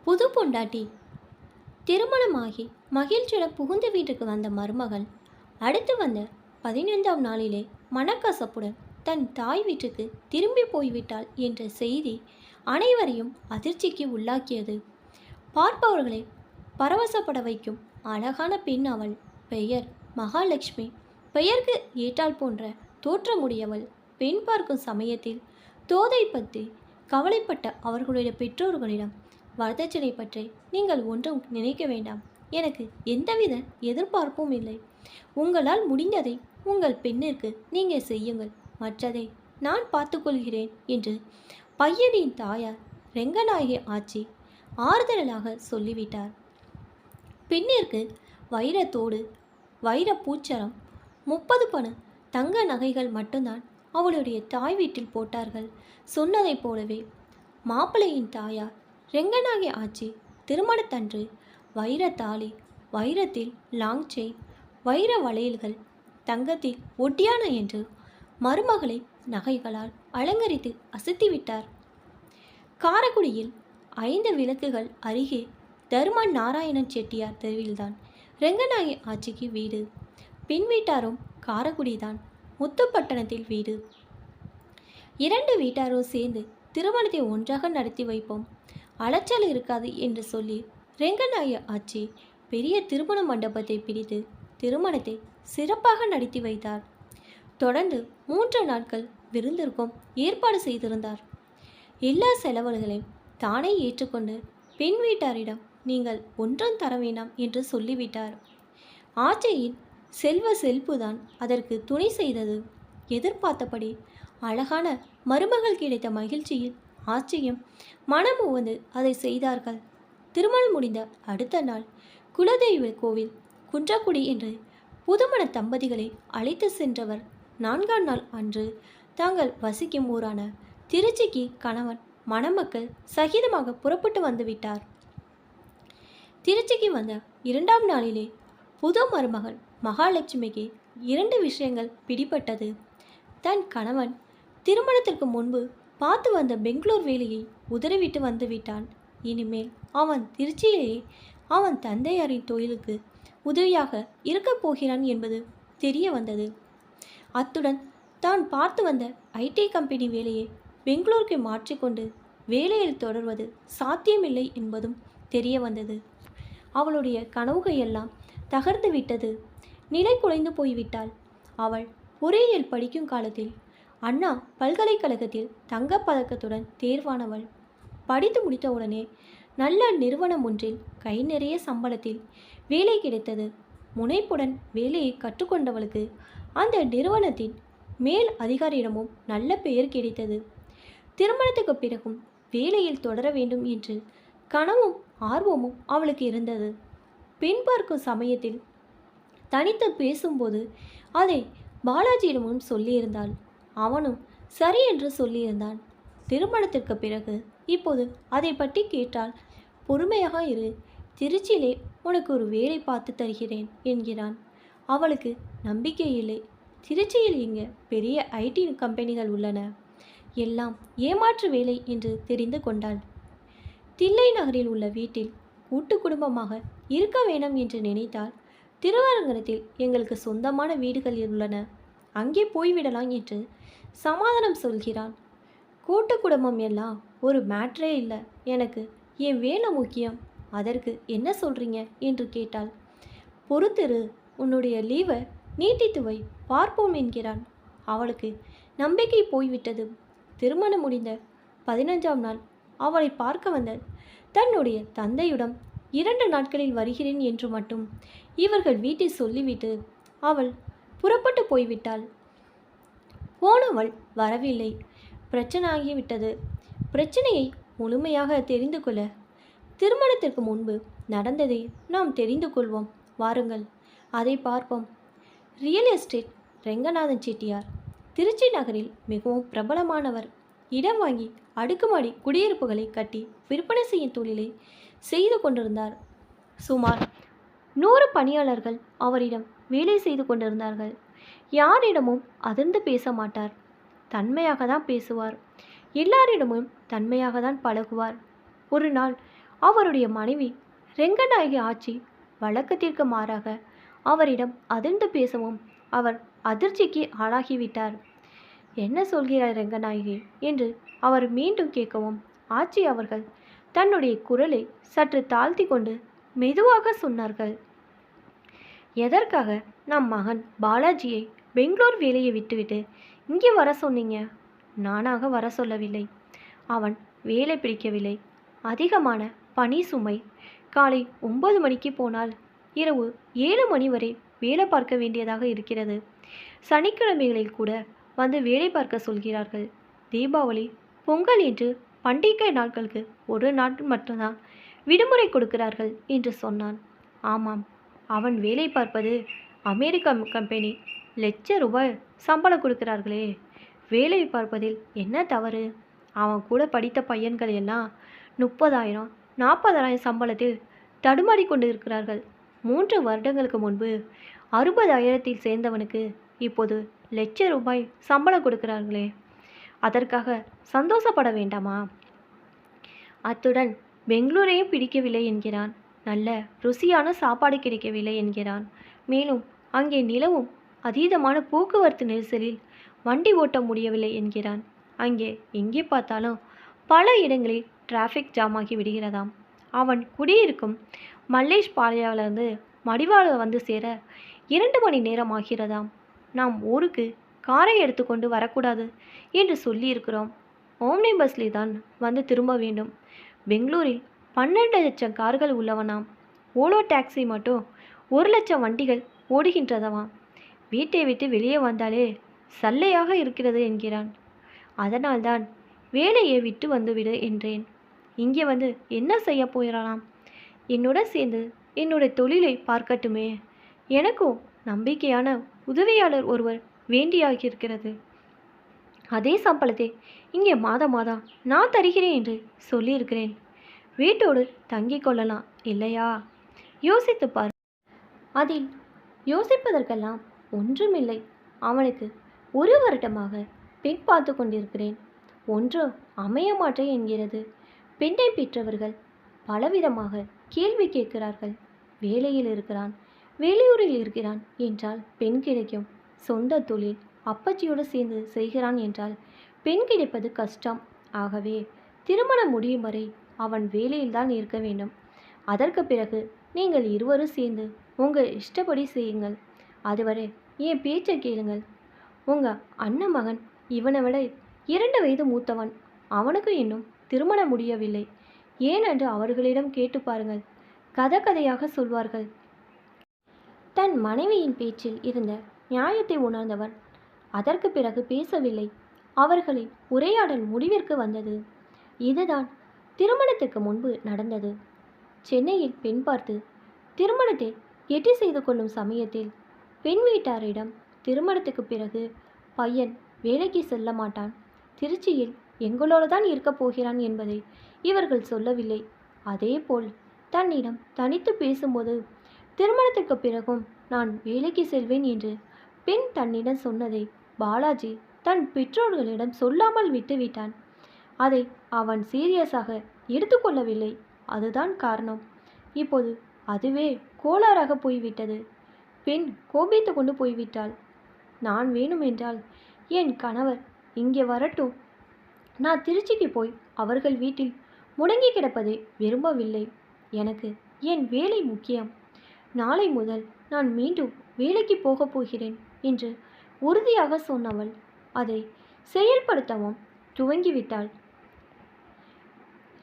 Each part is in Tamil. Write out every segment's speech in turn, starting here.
புது பொண்டாட்டி. திருமணமாகி மகிழ்ச்சியுடன் புகுந்த வீட்டுக்கு வந்த மருமகள் அடுத்து வந்த 15ஆம் நாளிலே மனக்கசப்புடன் தன் தாய் வீட்டுக்கு திரும்பி போய்விட்டாள் என்ற செய்தி அனைவரையும் அதிர்ச்சிக்கு உள்ளாக்கியது. பார்ப்பவர்களை பரவசப்பட வைக்கும் அழகான பெண் அவள். பெயர் மகாலட்சுமி. பெயருக்கு ஏற்றால் போன்ற தோற்றமுடையவள். பெண் பார்க்கும் சமயத்தில் தோதை பற்றி கவலைப்பட்ட அவர்களுடைய பெற்றோர்களிடம், வரதட்சணை பற்றி நீங்கள் ஒன்றும் நினைக்க வேண்டாம், எனக்கு எந்தவித எதிர்பார்ப்பும் இல்லை, உங்களால் முடிந்ததை உங்கள் பெண்ணிற்கு நீங்கள் செய்யுங்கள், மற்றதை நான் பார்த்துக்கொள்கிறேன் என்று பையனின் தாயார் ரெங்கநாயகி ஆச்சி ஆறுதலாக சொல்லிவிட்டார். பெண்ணிற்கு வைரத்தோடு வைர பூச்சரம் 30 பண தங்க நகைகள் மட்டும்தான் அவளுடைய தாய் வீட்டில் போட்டார்கள். சொன்னதைப் போலவே மாப்பிள்ளையின் தாயார் ரெங்கநாயகி ஆச்சி திருமணத்தன்று வைரத்தாலி, வைரத்தில் லாங் செயின், வைர வளையல்கள், தங்கத்தில் ஒட்டியான என்று மருமகளை நகைகளால் அலங்கரித்து அசத்திவிட்டார். காரைக்குடியில் 5 விளக்குகள் அருகே தர்ம நாராயணன் செட்டியார் தெருவில்தான் ரெங்கநாயகி ஆச்சிக்கு வீடு. பின் வீட்டாரும் காரைக்குடிதான், முத்துப்பட்டணத்தில் வீடு. 2 வீட்டாரும் சேர்ந்து திருமணத்தை ஒன்றாக நடத்தி வைப்போம், அலைச்சல் இருக்காது என்று சொல்லி ரெங்கநாயகி ஆச்சி பெரிய திருமண மண்டபத்தை பிடித்து திருமணத்தை சிறப்பாக நடத்தி வைத்தார். தொடர்ந்து 3 நாட்கள் விருந்திற்கும் ஏற்பாடு செய்திருந்தார். எல்லா செலவுகளையும் தானே ஏற்றுக்கொண்டு பெண் வீட்டாரிடம் நீங்கள் ஒன்றும் தர வேண்டாம் என்று சொல்லிவிட்டார். ஆச்சியின் செல்வ செழிப்புதான் அதற்கு துணை செய்தது. எதிர்பார்த்தபடி அழகான மருமகள் கிடைத்த மகிழ்ச்சியில் ஆச்சியும் மனமும் வந்து அதை செய்தார்கள். திருமணம் முடிந்த அடுத்த நாள் குலதெய்வ கோவில் குன்றக்குடி என்று புதுமண தம்பதிகளை அழைத்து சென்றவர் 4ஆம் நாள் அன்று தாங்கள் வசிக்கும் ஊரான திருச்சிக்கு கணவன் மணமக்கள் சகிதமாக புறப்பட்டு வந்துவிட்டார். திருச்சிக்கு வந்த 2ஆம் நாளிலே புது மருமகள் மகாலட்சுமிக்கு 2 விஷயங்கள் பிடிபட்டது. தன் கணவன் திருமணத்திற்கு முன்பு பார்த்து வந்த பெங்களூர் வேலையை உதறிவிட்டு வந்துவிட்டான். இனிமேல் அவன் திருச்சியிலேயே அவன் தந்தையாரின் தொழிலுக்கு உதவியாக இருக்கப் போகிறான் என்பது தெரிய வந்தது. அத்துடன் தான் பார்த்து வந்த ஐடி கம்பெனி வேலையை பெங்களூருக்கு மாற்றிக்கொண்டு வேலையில் தொடர்வது சாத்தியமில்லை என்பதும் தெரிய வந்தது. அவளுடைய கனவுகையெல்லாம் தகர்ந்து விட்டது. நிலை குலைந்து போய்விட்டாள். அவள் பொறியியல் படிக்கும் காலத்தில் அண்ணா பல்கலைக்கழகத்தில் தங்கப்பதக்கத்துடன் தேர்வானவள். படித்து முடித்தவுடனே நல்ல நிறுவனம் ஒன்றில் கை நிறைய சம்பளத்தில் வேலை கிடைத்தது. முனைப்புடன் வேலையை கற்றுக்கொண்டவளுக்கு அந்த நிறுவனத்தின் மேல் அதிகாரியிடமும் நல்ல பெயர் கிடைத்தது. திருமணத்துக்கு பிறகும் வேலையில் தொடர வேண்டும் என்று கனவும் ஆர்வமும் அவளுக்கு இருந்தது. பெண் பார்க்கும் சமயத்தில் தனித்து பேசும்போது அதை பாலாஜியிடமும் சொல்லியிருந்தாள். அவனும் சரி என்று சொல்லியிருந்தான். திருமணத்திற்கு பிறகு இப்போது அதை பற்றி கேட்டால், பொறுமையாக இரு, திருச்சியிலே உனக்கு ஒரு வேலை பார்த்து தருகிறேன் என்கிறான். அவளுக்கு நம்பிக்கை இல்லை. திருச்சியில் இங்கே பெரிய ஐடி கம்பெனிகள் உள்ளன, எல்லாம் ஏமாற்று வேலை என்று தெரிந்து கொண்டாள். தில்லை நகரில் உள்ள வீட்டில் கூட்டு குடும்பமாக இருக்க வேணும் என்று நினைத்தால், திருவரங்கத்தில் எங்களுக்கு சொந்தமான வீடுகள் உள்ளன, அங்கே போய்விடலாம் என்று சமாதானம் சொல்கிறான். கூட்டு குடும்பம் எல்லாம் ஒரு மேட்ரே இல்லை, எனக்கு என் வேலை முக்கியம், அதற்கு என்ன சொல்கிறீங்க என்று கேட்டாள். பொறுத்திரு, உன்னுடைய லீவை நீட்டித்து வை, பார்ப்போம் என்கிறான். அவளுக்கு நம்பிக்கை போய்விட்டது. திருமணம் முடிந்த 15ஆம் நாள் அவளை பார்க்க வந்த தன்னுடைய தந்தையிடம் 2 நாட்களில் வருகிறேன் என்று மட்டும் இவர்கள் வீட்டில் சொல்லிவிட்டு அவள் புறப்பட்டு போய்விட்டாள். போனவள் வரவில்லை. பிரச்சனை ஆகிவிட்டது. பிரச்சனையை முழுமையாக தெரிந்து கொள்ள திருமணத்திற்கு முன்பு நடந்ததை நாம் தெரிந்து கொள்வோம். வாருங்கள், அதை பார்ப்போம். ரியல் எஸ்டேட் ரெங்கநாதன் செட்டியார் திருச்சி நகரில் மிகவும் பிரபலமானவர். இடம் வாங்கி அடுக்குமாடி குடியிருப்புகளை கட்டி விற்பனை செய்யும் தொழிலை செய்து கொண்டிருந்தார். சுமார் 100 பணியாளர்கள் அவரிடம் வேலை செய்து கொண்டிருந்தார்கள். யாரிடமும் அதிர்ந்து பேச மாட்டார். தன்மையாக தான் பேசுவார். எல்லாரிடமும் தன்மையாக தான் பழகுவார். ஒரு நாள் அவருடைய மனைவி ரெங்கநாயகி ஆட்சி வழக்கத்திற்கு மாறாக அவரிடம் அதிர்ந்து பேசவும் அவர் அதிர்ச்சிக்கு ஆளாகிவிட்டார். என்ன சொல்கிறார் ரெங்கநாயகி என்று அவர் மீண்டும் கேட்கவும் ஆச்சி அவர்கள் தன்னுடைய குரலை சற்று தாழ்த்தி கொண்டு மெதுவாக சொன்னார்கள். எதற்காக நம் மகன் பாலாஜியை பெங்களூர் வேலையை விட்டுவிட்டு இங்கே வர சொன்னீங்க? நானாக வர சொல்லவில்லை. அவன் வேலை பிடிக்கவில்லை. அதிகமான பணி சுமை. காலை 9 மணிக்கு போனால் இரவு 7 மணி வரை வேலை பார்க்க வேண்டியதாக இருக்கிறது. சனிக்கிழமைகளில் கூட வந்து வேலை பார்க்க சொல்கிறார்கள். தீபாவளி, பொங்கல் என்று பண்டிகை நாட்களுக்கு ஒரு நாள் மட்டும்தான் விடுமுறை கொடுக்கிறார்கள் என்று சொன்னான். ஆமாம், அவன் வேலை பார்ப்பது அமெரிக்க கம்பெனி. ₹1,00,000 சம்பளம் கொடுக்கிறார்களே, வேலை பார்ப்பதில் என்ன தவறு? அவன் கூட படித்த பையன்கள் எல்லாம் 30,000 40,000 சம்பளத்தில் தடுமாறி கொண்டு இருக்கிறார்கள். 3 வருடங்களுக்கு முன்பு 60,000 சேர்ந்தவனுக்கு இப்போது ₹1,00,000 சம்பளம் கொடுக்கிறார்களே, அதற்காக சந்தோஷப்பட வேண்டாமா? அத்துடன் பெங்களூரையும் பிடிக்கவில்லை என்கிறான். நல்ல ருசியான சாப்பாடு கிடைக்கவில்லை என்கிறான். மேலும் அங்கே நிலவும் அதீதமான போக்குவரத்து நெரிசலில் வண்டி ஓட்ட முடியவில்லை என்கிறான். அங்கே எங்கே பார்த்தாலும் பல இடங்களில் டிராஃபிக் ஜாமாகி விடுகிறதாம். அவன் குடியிருக்கும் மல்லேஷ் பாளையாவிலிருந்து மடிவாள வந்து சேர 2 மணி நேரம் ஆகிறதாம். நாம் ஊருக்கு காரை எடுத்துக்கொண்டு வரக்கூடாது என்று சொல்லியிருக்கிறோம். ஓம்னி பஸ்லி தான் வந்து திரும்ப வேண்டும். பெங்களூரில் 12 லட்சம் கார்கள் உள்ளவனாம். ஓலோ டாக்ஸி மட்டும் 1 லட்சம் வண்டிகள் ஓடுகின்றதவாம். வீட்டை விட்டு வெளியே வந்தாலே சல்லையாக இருக்கிறது என்கிறான். அதனால்தான் வேலையை விட்டு வந்துவிடு என்றேன். இங்கே வந்து என்ன செய்ய போகிறானாம்? என்னுடன் சேர்ந்து என்னுடைய தொழிலை பார்க்கட்டுமே. எனக்கும் நம்பிக்கையான உதவியாளர் ஒருவர் வேண்டியாகியிருக்கிறது. அதே சம்பளத்தை இங்கே மாதம் மாதம் நான் தருகிறேன் என்று சொல்லியிருக்கிறேன். வீட்டோடு தங்கிக் கொள்ளலாம் இல்லையா? யோசித்து பார். அதில் யோசிப்பதற்கெல்லாம் ஒன்றுமில்லை. அவனுக்கு 1 வருடமாக பெண் பார்த்து கொண்டிருக்கிறேன். ஒன்றும் அமைய மாட்டேன் என்கிறது. பெண்ணை பெற்றவர்கள் பலவிதமாக கேள்வி கேட்கிறார்கள். வேலையில் இருக்கிறான், வெளியூரில் இருக்கிறான் என்றால் பெண் கிடைக்கும். சொந்த தொழில் அப்பச்சியோடு சேர்ந்து செய்கிறான் என்றால் பெண் கிடைப்பது கஷ்டம். ஆகவே திருமணம் முடியும் வரை அவன் வேலையில்தான் இருக்க வேண்டும். அதற்கு பிறகு நீங்கள் இருவரும் சேர்ந்து உங்கள் இஷ்டப்படி செய்யுங்கள். அதுவரை என் பேச்சை கேளுங்கள். உங்கள் அண்ணன் மகன் இவனை விட 2 வயது மூத்தவன். அவனுக்கு இன்னும் திருமணம் முடியவில்லை. ஏனென்று அவர்களிடம் கேட்டு பாருங்கள். கதையாக சொல்வார்கள். தன் மனைவியின் பேச்சில் இருந்த நியாயத்தை உணர்ந்தவன் அதற்கு பிறகு பேசவில்லை. அவர்களின் உரையாடல் முடிவிற்கு வந்தது. இதுதான் திருமணத்திற்கு முன்பு நடந்தது. சென்னையில் பெண் பார்த்து திருமணத்தை எட்டி செய்து கொள்ளும் சமயத்தில் பெண் வீட்டாரிடம் திருமணத்துக்கு பிறகு பையன் வேலைக்கு செல்ல மாட்டான், திருச்சியில் எங்களோடு தான் இருக்கப் போகிறான் என்பதை இவர்கள் சொல்லவில்லை. அதேபோல் தன்னிடம் தனித்து பேசும்போது திருமணத்திற்கு பிறகும் நான் வேலைக்கு செல்வேன் என்று பெண் தன்னிடம் சொன்னதை பாலாஜி தன் பெற்றோர்களிடம் சொல்லாமல் விட்டுவிட்டான். அதை அவன் சீரியஸாக எடுத்துக்கொள்ளவில்லை. அதுதான் காரணம். இப்போது அதுவே கோளாறாக போய்விட்டது. பெண் கோபித்து கொண்டு போய்விட்டாள். நான் வேணுமென்றால் என் கணவர் இங்கே வரட்டும். நான் திருச்சிக்கு போய் அவர்கள் வீட்டில் முடங்கி கிடப்பதை விரும்பவில்லை. எனக்கு என் வேலை முக்கியம். நாளை முதல் நான் மீண்டும் வேலைக்கு போகப் போகிறேன் என்று உறுதியாக சொன்னவள் அதை செயல்படுத்தவும் துவங்கிவிட்டாள்.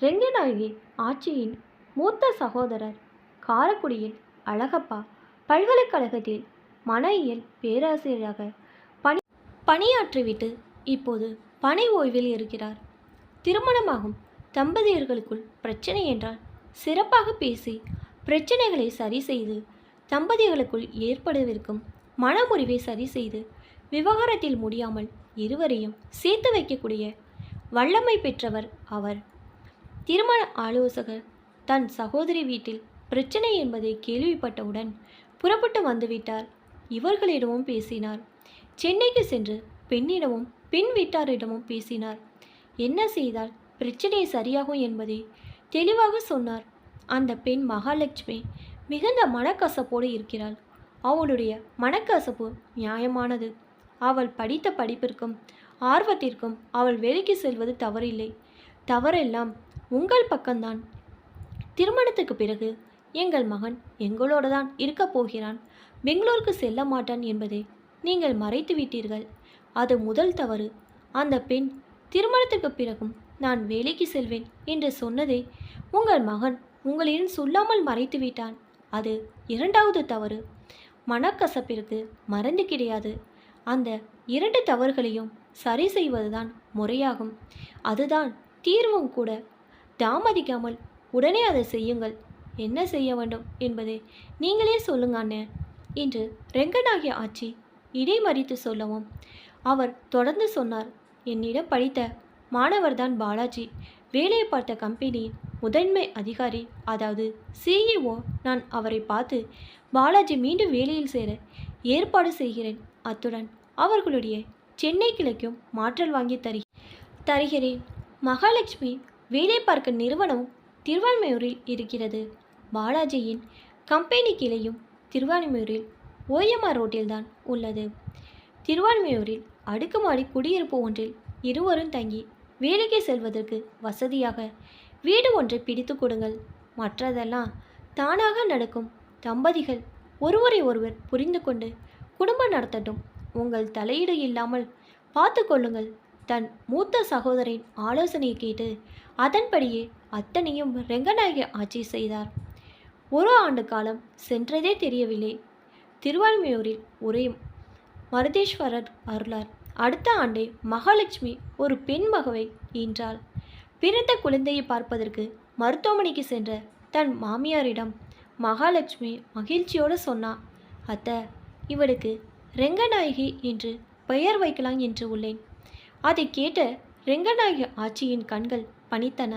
ரெங்கநாயகி ஆட்சியின் மூத்த சகோதரர் காரைக்குடியில் அழகப்பா பல்கலைக்கழகத்தில் மனையியல் பேராசிரியராக பணியாற்றிவிட்டு இப்போது பணி ஓய்வில் இருக்கிறார். திருமணமாகும் தம்பதியர்களுக்குள் பிரச்சனை என்றால் சிறப்பாக பேசி பிரச்சனைகளை சரி செய்து தம்பதிகளுக்குள் ஏற்படவிருக்கும் மனமுறிவை சரி செய்து விவகாரத்தில் முடியாமல் இருவரையும் சேர்த்து வைக்கக்கூடிய வல்லமை பெற்றவர் அவர். திருமண ஆலோசகர் தன் சகோதரி வீட்டில் பிரச்சனை என்பதை கேள்விப்பட்டவுடன் புறப்பட்டு வந்துவிட்டார். இவர்களிடமும் பேசினார். சென்னைக்கு சென்று பெண்ணிடமும் பெண் வீட்டாரிடமும் பேசினார். என்ன செய்தால் பிரச்சனை சரியாகும் என்பதை தெளிவாக சொன்னார். அந்த பெண் மகாலட்சுமி மிகுந்த மனக்கசப்போடு இருக்கிறாள். அவளுடைய மனக்கசப்பு நியாயமானது. அவள் படித்த படிப்பிற்கும் ஆர்வத்திற்கும் அவள் வேலைக்கு செல்வது தவறில்லை. தவறெல்லாம் உங்கள் பக்கம்தான். திருமணத்துக்கு பிறகு எங்கள் மகன் எங்களோடு தான் இருக்கப் போகிறான், பெங்களூருக்கு செல்ல மாட்டான் என்பதை நீங்கள் மறைத்து விட்டீர்கள். அது முதல் தவறு. அந்த பெண் திருமணத்துக்கு பிறகும் நான் வேலைக்கு செல்வேன் என்று சொன்னதை உங்கள் மகன் உங்களிடம் சொல்லாமல் மறைத்து விட்டான். அது இரண்டாவது தவறு. மனக்கசப்பிற்கு மறந்து கிடையாது. அந்த இரண்டு தவறுகளையும் சரி செய்வதுதான் முறையாகும். அதுதான் தீர்வும் கூட. தாமதிக்காமல் உடனே அதை செய்யுங்கள். என்ன செய்ய வேண்டும் என்பதை நீங்களே சொல்லுங்க அண்ணே என்று ரெங்கநாயகி ஆச்சி இடைமறித்து சொல்லவும் அவர் தொடர்ந்து சொன்னார். என்னிடம் படித்த மாணவர்தான் பாலாஜி. வேலையை பார்த்த கம்பெனியின் முதன்மை அதிகாரி, அதாவது சிஇஓ. நான் அவரை பார்த்து பாலாஜி மீண்டும் வேலையில் சேர ஏற்பாடு செய்கிறேன். அத்துடன் அவர்களுடைய சென்னை கிளைக்கும் மாற்றல் வாங்கி தருகிறேன். மகாலட்சுமி வேலை பார்க்க நிறுவனம் திருவான்மையூரில் இருக்கிறது. பாலாஜியின் கம்பெனி கிளையும் திருவான்மையூரில் ஓஎம்ஆர் ரோட்டில்தான் உள்ளது. திருவான்மையூரில் அடுக்குமாடி குடியிருப்பு ஒன்றில் இருவரும் தங்கி வேலைக்கு செல்வதற்கு வசதியாக வீடு ஒன்றை பிடித்து கொடுங்கள். மற்றதெல்லாம் தானாக நடக்கும். தம்பதிகள் ஒருவரை ஒருவர் புரிந்து கொண்டு குடும்பம் நடத்தட்டும். உங்கள் தலையீடு இல்லாமல் பார்த்து கொள்ளுங்கள். தன் மூத்த சகோதரின் ஆலோசனையை கேட்டு அதன்படியே அத்தனையும் ரெங்கநாயகி ஆட்சி செய்தார். ஒரு ஆண்டு காலம் சென்றதே தெரியவில்லை. திருவான்மையூரில் ஒரே மருதேஸ்வரர் அருளார். அடுத்த ஆண்டே மகாலட்சுமி ஒரு பெண் மகவை ஈன்றாள். பிறந்த குழந்தையை பார்ப்பதற்கு மருத்துவமனைக்கு சென்ற தன் மாமியாரிடம் மகாலட்சுமி மகிழ்ச்சியோடு சொன்னா, அத்தை, இவளுக்கு ரெங்கநாயகி என்று பெயர் வைக்கலாம் என்று உள்ளேன். அதை கேட்ட ரெங்கநாயகி ஆட்சியின் கண்கள் பனித்தன.